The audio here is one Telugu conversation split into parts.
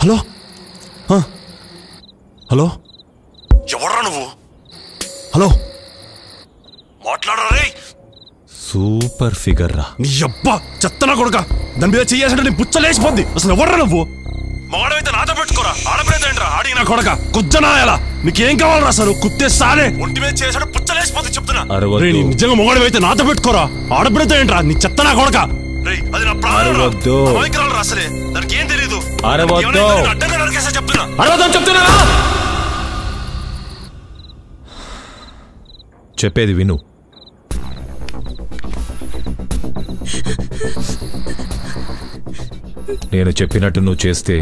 హలో హలో ఎవర్రా నువ్వు? హలో మాట్లాడరా రే. సూపర్ ఫిగర్ రా. నీ అబ్బా చెత్తనా కొడుక, దాని మీద చెయ్యాలంటే నీ పుచ్చలేసిపోద్ది. అసలు ఎవర్రా నువ్వు? మగాడైతే నాతో పెట్టుకోరా, ఆడపిడేంట్రా ఆడి నా కొడక కుజ్జనా. ఎలా నీకేం కావాలరా? అసలు కుత్తే సాలే ఒంటి మీద చేసాడు పుచ్చలేసిపోద్ది చెప్తున్నా. నిజంగా మగాడైతే నాతో పెట్టుకోరా, ఆడపిడేంట్రా నీ చెత్తనా కొడక. అది నా ప్రాణం. అసలే దానికి ఏం తెలీదు. అడ్డంగా నరికేసా చెప్తున్నా. చెప్పేది విను. నేను చెప్పినట్టు నువ్వు చేస్తే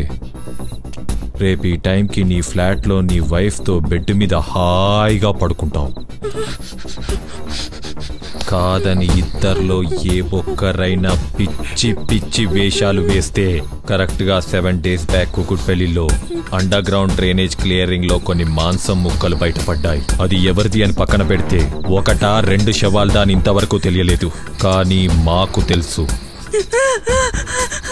రేపు ఈ టైంకి నీ ఫ్లాట్లో నీ వైఫ్తో బెడ్ మీద హాయిగా పడుకుంటావు. కాదని ఇద్దరిలో ఏ ఒక్కరైనా పిచ్చి పిచ్చి వేషాలు వేస్తే కరెక్ట్గా 7 days బ్యాక్ కుకుట్పల్లిలో అండర్ గ్రౌండ్ డ్రైనేజ్ క్లియరింగ్ లో కొన్ని మాంసం ముక్కలు బయటపడ్డాయి. అది ఎవరిది అని పక్కన పెడితే 1-2 శవాల్దా అని ఇంతవరకు తెలియలేదు. కానీ మాకు తెలుసు.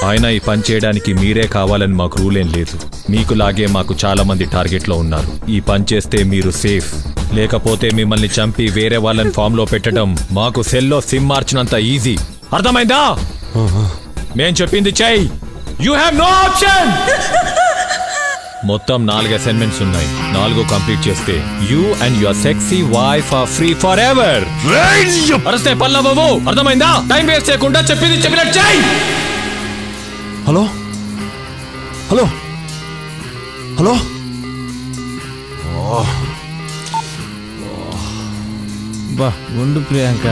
ఆయన ఈ పని చేయడానికి మీరే కావాలని మాకు రూల్ ఏం లేదు. మీకులాగే మాకు చాలా మంది టార్గెట్లో ఉన్నారు. ఈ పని చేస్తే మీరు సేఫ్, లేకపోతే మిమ్మల్ని చంపి వేరే వాళ్ళని ఫామ్ లో పెట్టడం మాకు సెల్లో సిమ్ మార్చినంత ఈజీ. అర్థమైందా? మేం చెప్పింది చెయ్యి. You have no option. మొత్తం 4 అసైన్మెంట్స్ ఉన్నాయి. 4 కంప్లీట్ చేస్తే you and your sexy wife are free forever. అరస్తే పల్లవవు. అర్థమైందా? టైం వేస్ట్ చేయకుండా చెప్పింది చెప్పినట్టు చెయ్యి. హలో హలో హలో బా ఉండు ప్రియాంక.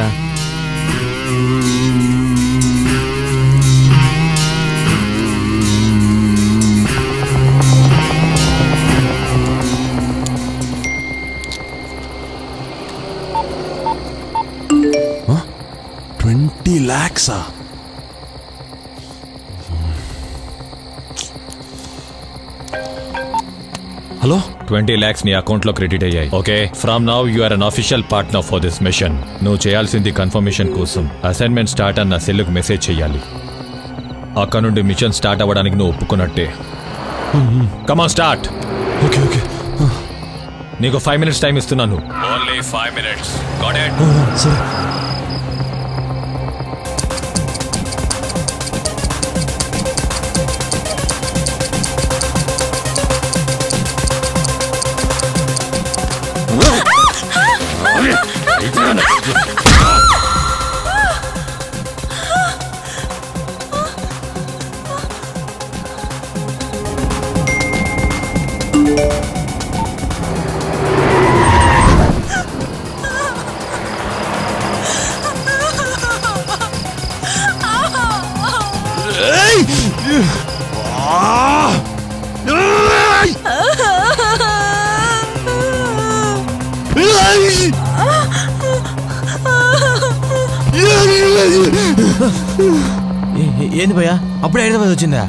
$20 lakhs. హలో 20 lakhs నీ అకౌంట్ లో క్రెడిట్ అయ్యాయి. Okay, from now you are unofficial partner for this mission. నువ్వు చేయాల్సింది కన్ఫర్మేషన్ కోసం అసైన్మెంట్ స్టార్ట్ అన్న సెల్లుకు మెసేజ్ చేయాలి. అక్కడ నుండి మిషన్ స్టార్ట్ అవ్వడానికి నువ్వు ఒప్పుకున్నట్టే. Come on start. Okay okay. నీకు 5 minutes టైం ఇస్తున్నాను. Only 5 minutes. Got it? సరే. ఏంది భయ్యా, అప్పుడే హైదరాబాద్ వచ్చిందా?